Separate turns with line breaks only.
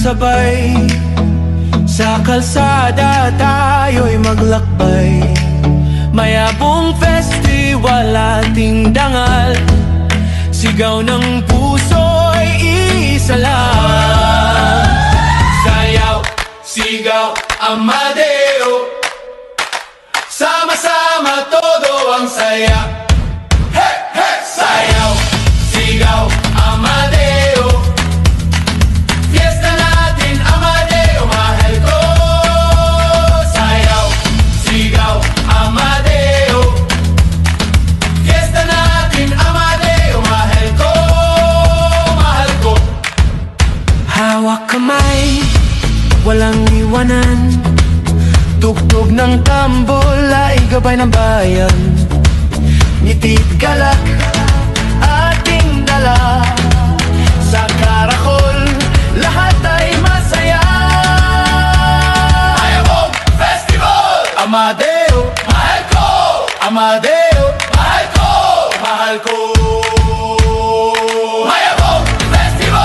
sabay sa kalsada tayo'y maglakbay. Mayabong festival ating dangal, sigaw ng puso'y isa lang. Sayaw, sigaw, Amadeo, sama-sama todo ang saya. Hey, hey! Sayaw, sigaw, Amadeo, fiesta natin, Amadeo, mahal ko. Sayaw, sigaw, Amadeo, fiesta natin, Amadeo, mahal ko, mahal ko. Hawak kamay, walang iwanan, tugtog ng tambol ay gabay ng bayan. Ngiti't galak ating dala, sa karakol lahat ay masaya. Mayabong Festival! Amadeo, mahal ko! Amadeo, mahal ko! Mahal ko!